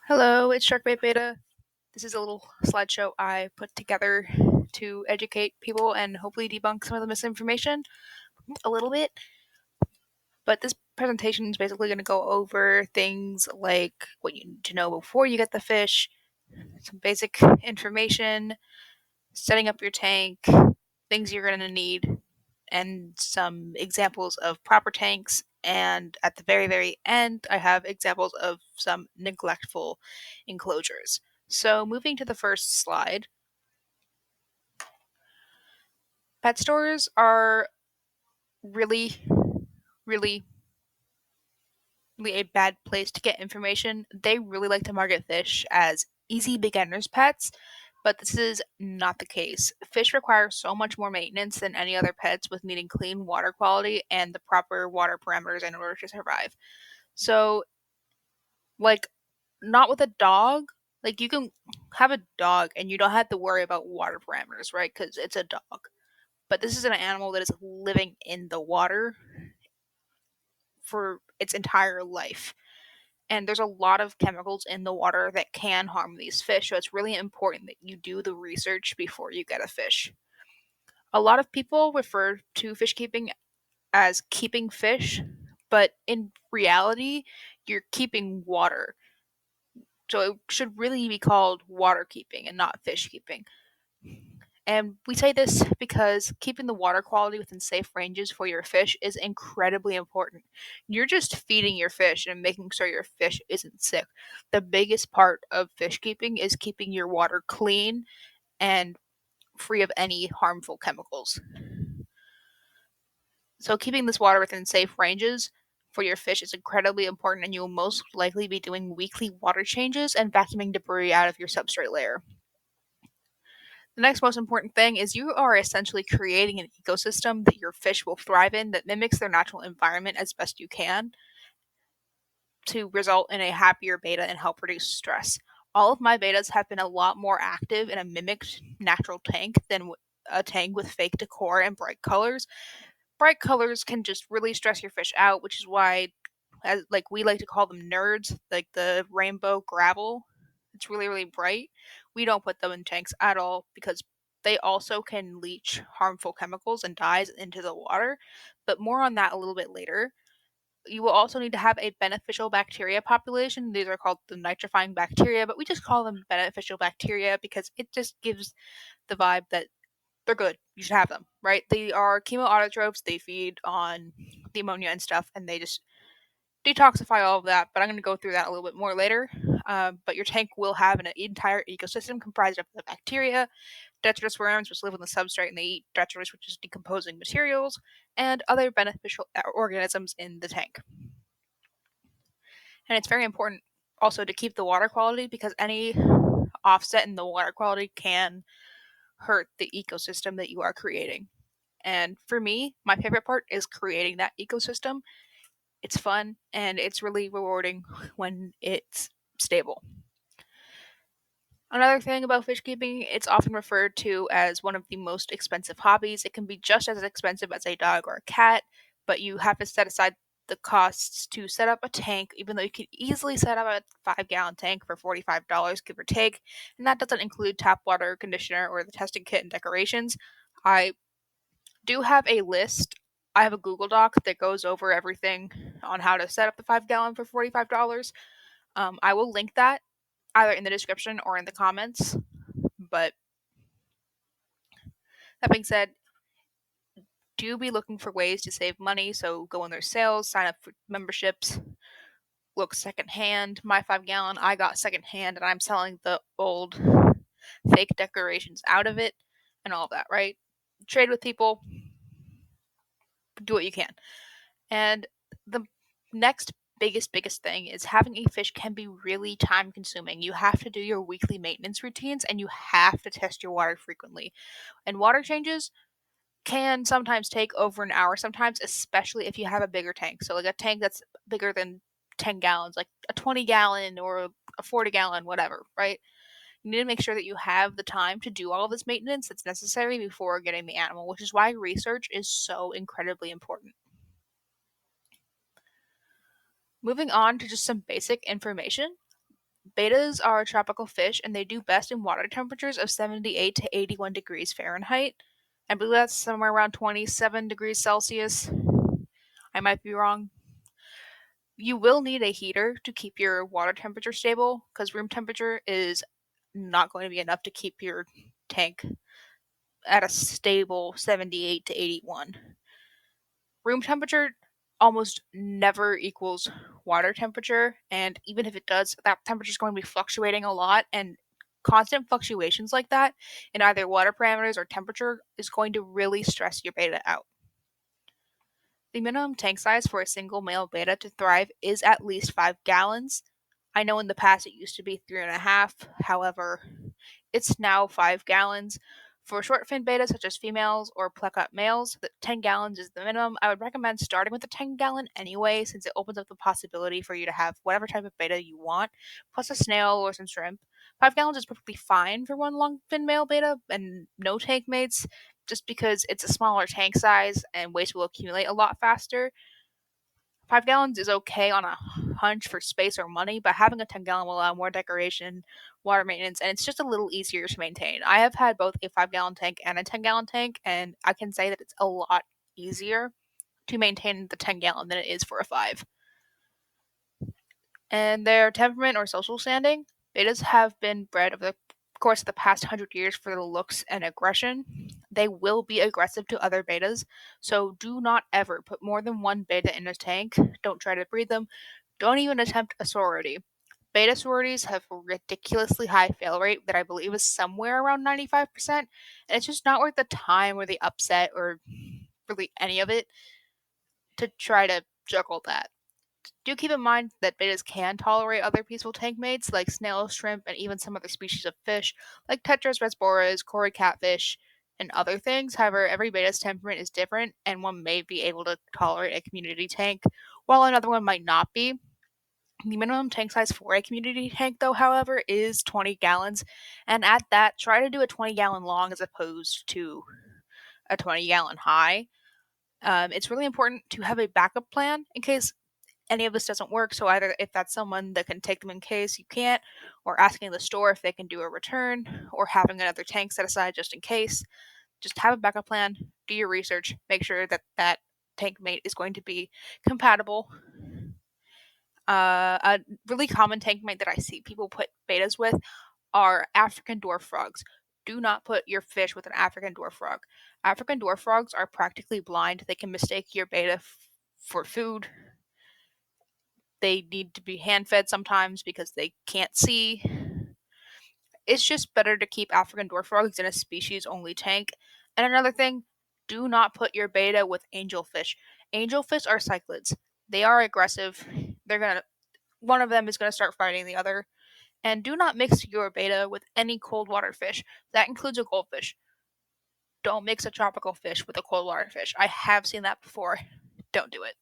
Hello, it's Sharkbait Beta. This is a little slideshow I put together to educate people and hopefully debunk some of the misinformation a little bit. But this presentation is basically going to go over things like what you need to know before you get the fish, some basic information, setting up your tank, things you're going to need, and some examples of proper tanks. And at the very, very end, I have examples of some neglectful enclosures. So, moving to the first slide, pet stores are really, really, really a bad place to get information. They really like to market fish as easy beginner's pets, but this is not the case. Fish require so much more maintenance than any other pets with needing clean water quality and the proper water parameters in order to survive. So, like, not with a dog. Like, you can have a dog and you don't have to worry about water parameters, right? Because it's a dog. But this is an animal that is living in the water for its entire life. And there's a lot of chemicals in the water that can harm these fish. So it's really important that you do the research before you get a fish. A lot of people refer to fish keeping as keeping fish, but in reality, you're keeping water. So it should really be called water keeping and not fish keeping. And we say this because keeping the water quality within safe ranges for your fish is incredibly important. You're just feeding your fish and making sure your fish isn't sick. The biggest part of fish keeping is keeping your water clean and free of any harmful chemicals. So, keeping this water within safe ranges for your fish is incredibly important, and you will most likely be doing weekly water changes and vacuuming debris out of your substrate layer. The next most important thing is you are essentially creating an ecosystem that your fish will thrive in that mimics their natural environment as best you can to result in a happier beta and help reduce stress. All of my betas have been a lot more active in a mimicked natural tank than a tank with fake decor and bright colors. Bright colors can just really stress your fish out, which is why, as like we like to call them nerds, like the rainbow gravel. It's really, really bright. We don't put them in tanks at all because they also can leach harmful chemicals and dyes into the water. But more on that a little bit later. You will also need to have a beneficial bacteria population. These are called the nitrifying bacteria, but we just call them beneficial bacteria because it just gives the vibe that they're good. You should have them, right? They are chemoautotrophs. They feed on the ammonia and stuff, and they just detoxify all of that. But I'm going to go through that a little bit more later. But your tank will have an entire ecosystem comprised of the bacteria, detritus worms, which live on the substrate and they eat detritus, which is decomposing materials, and other beneficial organisms in the tank. And it's very important also to keep the water quality because any offset in the water quality can hurt the ecosystem that you are creating. And for me, my favorite part is creating that ecosystem. It's fun and it's really rewarding when it's stable. Another thing about fish keeping, it's often referred to as one of the most expensive hobbies. It can be just as expensive as a dog or a cat, but you have to set aside the costs to set up a tank, even though you could easily set up a 5 gallon tank for $45, give or take. And that doesn't include tap water, conditioner, or the testing kit and decorations. I do have a list. I have a Google Doc that goes over everything on how to set up the 5 gallon for $45. I will link that either in the description or in the comments. But that being said, do be looking for ways to save money. So go on their sales, sign up for memberships, look secondhand. My 5 gallon, I got secondhand, and I'm selling the old fake decorations out of it and all of that, right? Trade with people, do what you can. And the next biggest thing is having a fish can be really time consuming. You have to do your weekly maintenance routines and you have to test your water frequently. And water changes can sometimes take over an hour, sometimes, especially if you have a bigger tank. So, like a tank that's bigger than 10 gallons, like a 20 gallon or a 40 gallon, whatever, right? You need to make sure that you have the time to do all of this maintenance that's necessary before getting the animal, which is why research is so incredibly important. Moving on to just some basic information. Bettas are a tropical fish and they do best in water temperatures of 78 to 81 degrees Fahrenheit. I believe that's somewhere around 27 degrees Celsius. I might be wrong. You will need a heater to keep your water temperature stable because room temperature is not going to be enough to keep your tank at a stable 78 to 81. Room temperature almost never equals water temperature, and even if it does, that temperature is going to be fluctuating a lot, and constant fluctuations like that in either water parameters or temperature is going to really stress your beta out. The minimum tank size for a single male beta to thrive is at least 5 gallons. I know in the past it used to be 3.5, however, it's now 5 gallons. For short fin betas such as females or plecut males, 10 gallons is the minimum. I would recommend starting with a 10-gallon anyway, since it opens up the possibility for you to have whatever type of beta you want, plus a snail or some shrimp. 5 gallons is perfectly fine for one long fin male beta and no tank mates, just because it's a smaller tank size and waste will accumulate a lot faster. 5 gallons is okay on a hunch for space or money, but having a 10-gallon will allow more decoration, water maintenance, and it's just a little easier to maintain. I have had both a 5-gallon tank and a 10-gallon tank, and I can say that it's a lot easier to maintain the 10-gallon than it is for a 5. And their temperament or social standing, betas have been bred over the course of the past 100 years for their looks and aggression. They will be aggressive to other betas, so do not ever put more than one beta in a tank. Don't try to breed them. Don't even attempt a sorority. Beta sororities have a ridiculously high fail rate that I believe is somewhere around 95%, and it's just not worth the time or the upset or really any of it to try to juggle that. Do keep in mind that betas can tolerate other peaceful tank mates like snails, shrimp, and even some other species of fish like tetras, resboras, cory catfish, and other things. However, every beta's temperament is different, and one may be able to tolerate a community tank, while another one might not be. The minimum tank size for a community tank, though, however, is 20 gallons, and at that, try to do a 20-gallon long as opposed to a 20-gallon high. It's really important to have a backup plan in case any of this doesn't work. So either if that's someone that can take them in case you can't, or asking the store if they can do a return, or having another tank set aside just in case. Just have a backup plan. Do your research. Make sure that that tank mate is going to be compatible. A really common tank mate that I see people put betas with are African dwarf frogs. Do not put your fish with an African dwarf frog. African dwarf frogs are practically blind. They can mistake your beta for food. They need to be hand fed sometimes because they can't see. It's just better to keep African dwarf frogs in a species only tank. And another thing, do not put your beta with angelfish. Angelfish are cichlids. They are aggressive. One of them is gonna start fighting the other. And do not mix your beta with any cold water fish. That includes a goldfish. Don't mix a tropical fish with a cold water fish. I have seen that before. Don't do it.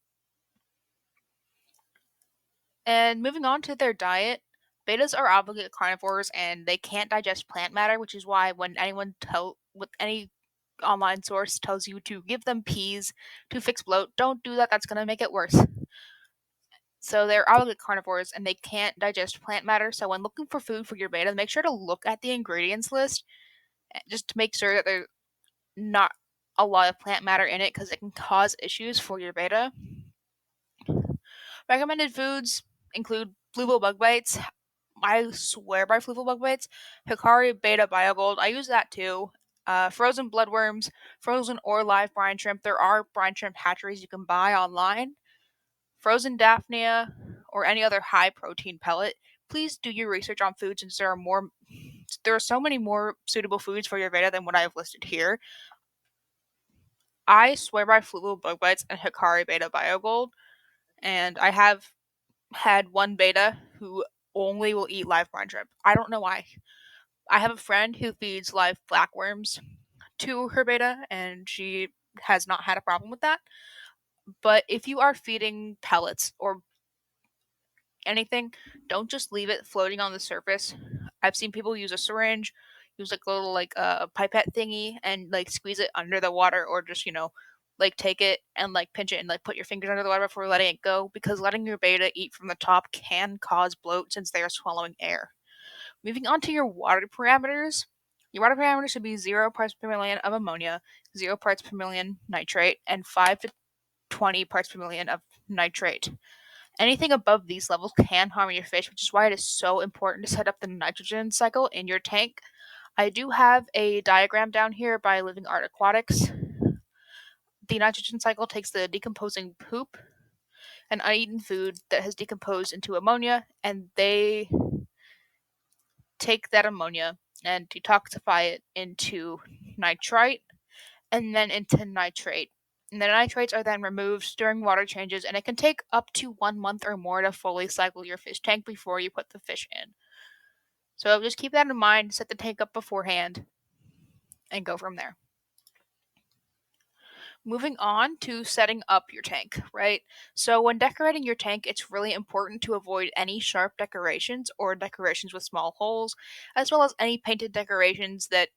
And moving on to their diet, betas are obligate carnivores and they can't digest plant matter, which is why when with any online source tells you to give them peas to fix bloat, don't do that. That's going to make it worse. So they're obligate carnivores and they can't digest plant matter. So when looking for food for your beta, make sure to look at the ingredients list just to make sure that there's not a lot of plant matter in it because it can cause issues for your beta. Recommended foods include fluval bug bites. I swear by fluval bug bites. Hikari beta biogold. I use that too. Frozen bloodworms, frozen or live brine shrimp. There are brine shrimp hatcheries you can buy online. Frozen daphnia or any other high protein pellet. Please do your research on food since there are so many more suitable foods for your beta than what I have listed here. I swear by fluval bug bites and Hikari beta biogold, and I have had one beta who only will eat live brine shrimp. I don't know why. I have a friend who feeds live blackworms to her beta, and she has not had a problem with that. But if you are feeding pellets or anything, don't just leave it floating on the surface. I've seen people use a syringe, use like a little like pipette thingy, and like squeeze it under the water, or just take it and pinch it and put your fingers under the water before letting it go, because letting your betta eat from the top can cause bloat since they are swallowing air. Moving on to your water parameters. Your water parameters should be 0 parts per million of ammonia, 0 parts per million nitrate, and 5 to 20 parts per million of nitrate. Anything above these levels can harm your fish, which is why it is so important to set up the nitrogen cycle in your tank. I do have a diagram down here by Living Art Aquatics. The nitrogen cycle takes the decomposing poop and uneaten food that has decomposed into ammonia, and they take that ammonia and detoxify it into nitrite and then into nitrate. And the nitrates are then removed during water changes, and it can take up to 1 month or more to fully cycle your fish tank before you put the fish in. So just keep that in mind, set the tank up beforehand, and go from there. Moving on to setting up your tank, right? So when decorating your tank, it's really important to avoid any sharp decorations or decorations with small holes, as well as any painted decorations that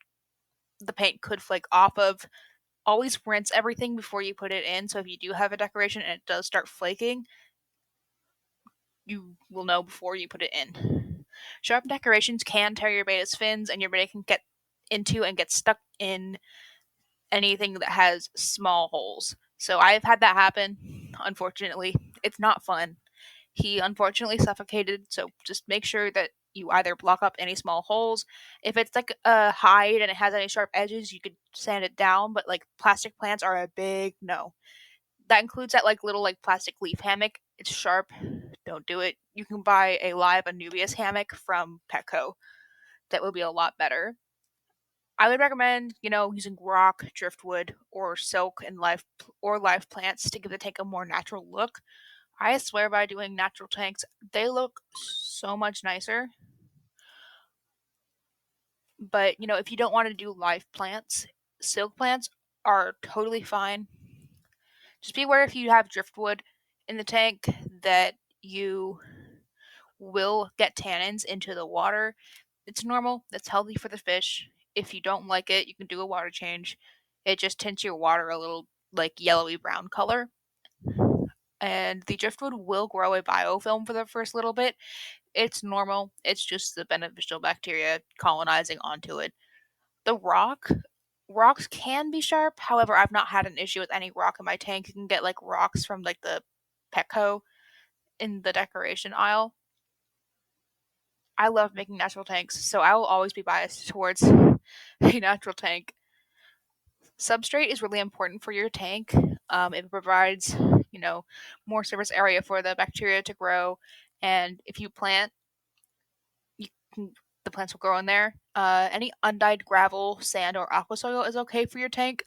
the paint could flake off of. Always rinse everything before you put it in, so if you do have a decoration and it does start flaking, you will know before you put it in. Sharp decorations can tear your betta's fins, and your betta can get into and get stuck in anything that has small holes. So I've had that happen, unfortunately. It's not fun. He unfortunately suffocated, so just make sure that you either block up any small holes. If it's like a hide and it has any sharp edges, you could sand it down, but plastic plants are a big no. That includes that little plastic leaf hammock. It's sharp. Don't do it. You can buy a live Anubias hammock from Petco. That would be a lot better. I would recommend, using rock, driftwood, or silk and live plants to give the tank a more natural look. I swear by doing natural tanks, they look so much nicer. But, if you don't want to do live plants, silk plants are totally fine. Just be aware if you have driftwood in the tank that you will get tannins into the water. It's normal, it's healthy for the fish. If you don't like it, you can do a water change. It just tints your water a little yellowy brown color. And the driftwood will grow a biofilm for the first little bit. It's normal. It's just the beneficial bacteria colonizing onto it. The rocks can be sharp. However, I've not had an issue with any rock in my tank. You can get rocks from the Petco in the decoration aisle. I love making natural tanks, so I will always be biased towards a natural tank. Substrate is really important for your tank. It provides, more surface area for the bacteria to grow, and if you plant, you can, the plants will grow in there. Any undyed gravel, sand, or aqua soil is okay for your tank.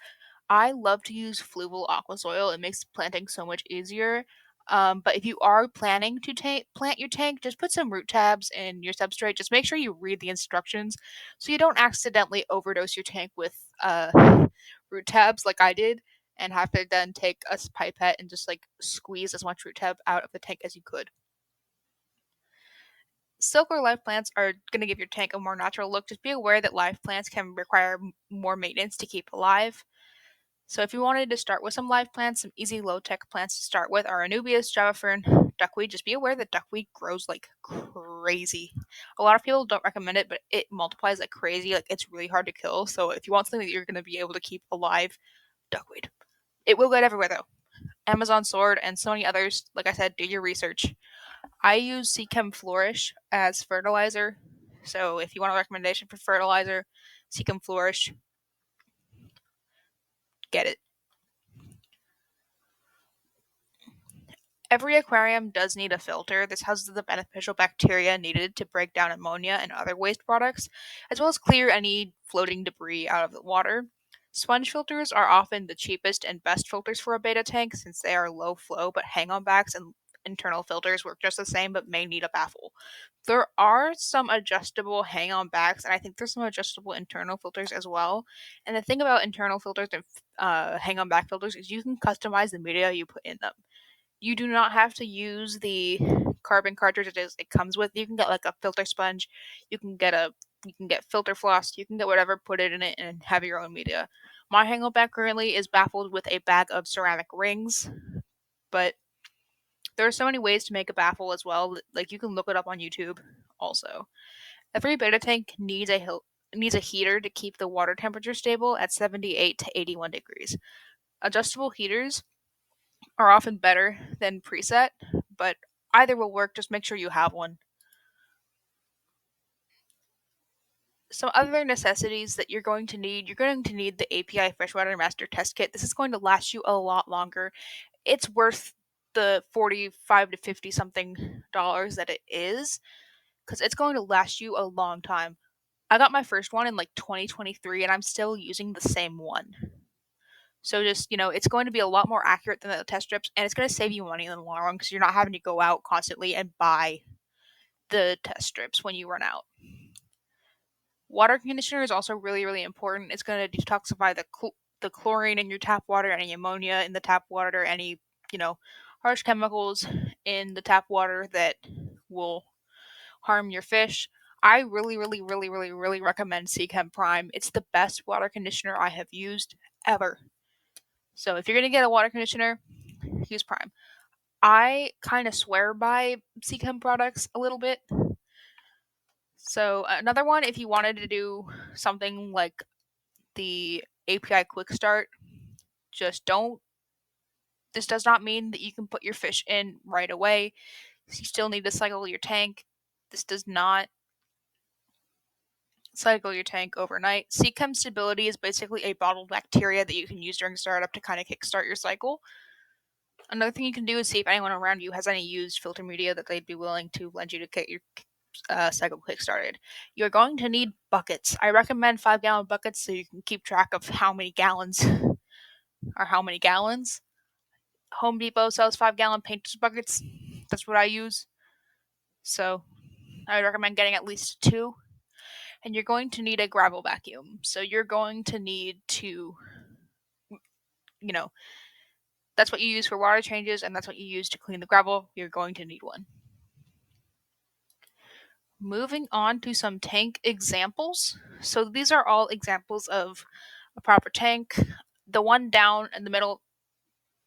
I love to use fluval aqua soil. It makes planting so much easier. But if you are planning to plant your tank, just put some root tabs in your substrate. Just make sure you read the instructions so you don't accidentally overdose your tank with root tabs like I did and have to then take a pipette and just squeeze as much root tab out of the tank as you could. Silk or live plants are going to give your tank a more natural look. Just be aware that live plants can require more maintenance to keep alive. So if you wanted to start with some live plants, some easy low-tech plants to start with are Anubias, Java Fern, duckweed. Just be aware that duckweed grows like crazy. A lot of people don't recommend it, but it multiplies like crazy. It's really hard to kill. So if you want something that you're going to be able to keep alive, duckweed. It will get everywhere though. Amazon Sword and so many others. Like I said, do your research. I use Seachem Flourish as fertilizer. So if you want a recommendation for fertilizer, Seachem Flourish, get it. Every aquarium does need a filter. This houses the beneficial bacteria needed to break down ammonia and other waste products, as well as clear any floating debris out of the water. Sponge filters are often the cheapest and best filters for a betta tank since they are low flow, but hang on backs and internal filters work just the same but may need a baffle. There are some adjustable hang on backs, and I think there's some adjustable internal filters as well. And the thing about internal filters and hang on back filters is you can customize the media you put in them. You do not have to use the carbon cartridge it comes with. You can get a filter sponge. You can get filter floss. You can get whatever, put it in it, and have your own media. My hangout currently is baffled with a bag of ceramic rings, but there are so many ways to make a baffle as well. Like you can look it up on YouTube. Also, every betta tank needs a heater to keep the water temperature stable at 78 to 81 degrees. Adjustable heaters are often better than preset, but either will work. Just make sure you have one. Some other necessities that you're going to need the API Freshwater Master Test Kit. This is going to last you a lot longer. It's worth the 45 to 50 something dollars that it is because it's going to last you a long time. I got my first one in like 2023 and I'm still using the same one. So just, it's going to be a lot more accurate than the test strips and it's going to save you money in the long run because you're not having to go out constantly and buy the test strips when you run out. Water conditioner is also really, really important. It's going to detoxify the chlorine in your tap water, any ammonia in the tap water, any, you know, harsh chemicals in the tap water that will harm your fish. I really, really, really, really, really recommend Seachem Prime. It's the best water conditioner I have used ever. So if you're going to get a water conditioner, use Prime. I kind of swear by Seachem products a little bit. So another one, if you wanted to do something like the API Quick Start, just don't. This does not mean that you can put your fish in right away. You still need to cycle your tank. This does not cycle your tank overnight. Seachem Stability is basically a bottled bacteria that you can use during startup to kind of kickstart your cycle. Another thing you can do is see if anyone around you has any used filter media that they'd be willing to lend you to get your cycle kick-started. You're going to need buckets. I recommend 5-gallon buckets so you can keep track of how many gallons are how many gallons. Home Depot sells 5-gallon painter's buckets. That's what I use. So I would recommend getting at least 2. And you're going to need a gravel vacuum. So you're going to need to, you know, that's what you use for water changes and that's what you use to clean the gravel. You're going to need one. Moving on to some tank examples. So these are all examples of a proper tank. The one down in the middle,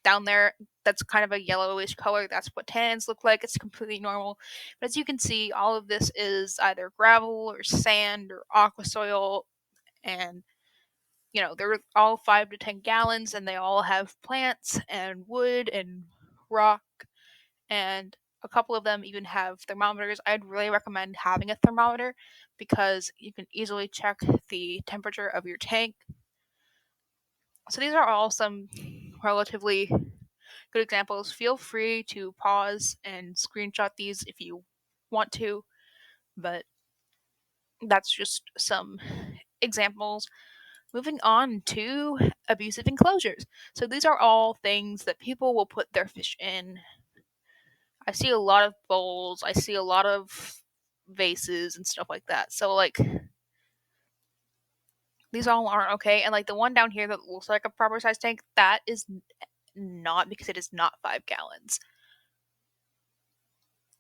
down there, that's kind of a yellowish color. That's what tannins look like. It's completely normal. But as you can see, all of this is either gravel or sand or aqua soil. And, they're all 5 to 10 gallons and they all have plants and wood and rock. And a couple of them even have thermometers. I'd really recommend having a thermometer because you can easily check the temperature of your tank. So these are all some relatively good examples. Feel free to pause and screenshot these if you want to, but that's just some examples. Moving on to abusive enclosures. So these are all things that people will put their fish in. I see a lot of bowls, I see a lot of vases and stuff like that. So like these all aren't okay. And like the one down here that looks like a proper size tank, that is not because it is not 5 gallons.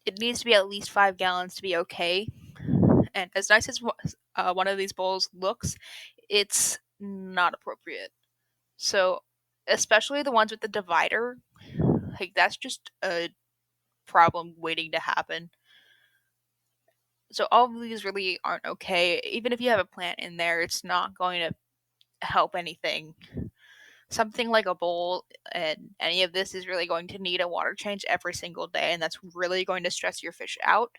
It needs to be at least 5 gallons to be okay. And as nice as one of these bowls looks, it's not appropriate. So, especially the ones with the divider, like that's just a problem waiting to happen. So all of these really aren't okay. Even if you have a plant in there, it's not going to help anything. Something like a bowl and any of this is really going to need a water change every single day, and that's really going to stress your fish out.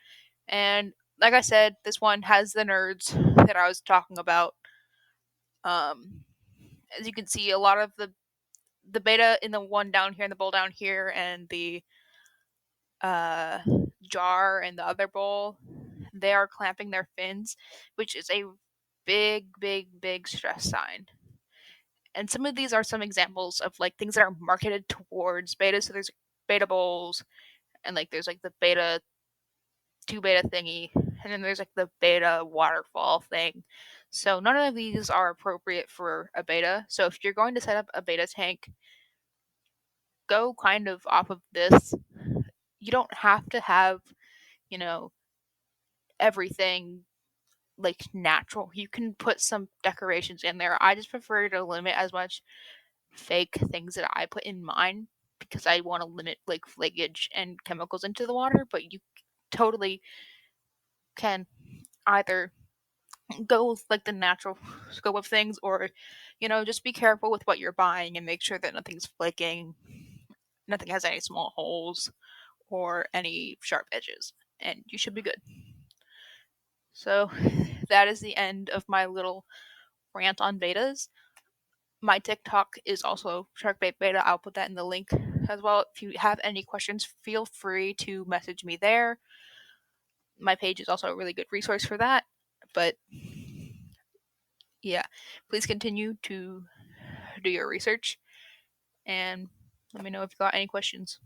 And like I said, this one has the nerds that I was talking about. Um, as you can see, a lot of the betta in the one down here, and the bowl down here, and the uh, jar and the other bowl, they are clamping their fins, which is a big, big, big stress sign. And some of these are some examples of like things that are marketed towards beta. So there's beta bowls, and like there's like the beta two beta thingy, and then there's like the beta waterfall thing. So none of these are appropriate for a beta. So if you're going to set up a beta tank, go kind of off of this. You don't have to have, you know, everything like natural. You can put some decorations in there. I just prefer to limit as much fake things that I put in mine because I want to limit like flakage and chemicals into the water, but you totally can either go with like the natural scope of things or just be careful with what you're buying and make sure that nothing's flaking, nothing has any small holes or any sharp edges, and you should be good. So that is the end of my little rant on bettas. My TikTok is also Sharkbait Beta. I'll put that in the link as well. If you have any questions, feel free to message me there. My page is also a really good resource for that. But yeah, please continue to do your research and let me know if you got any questions.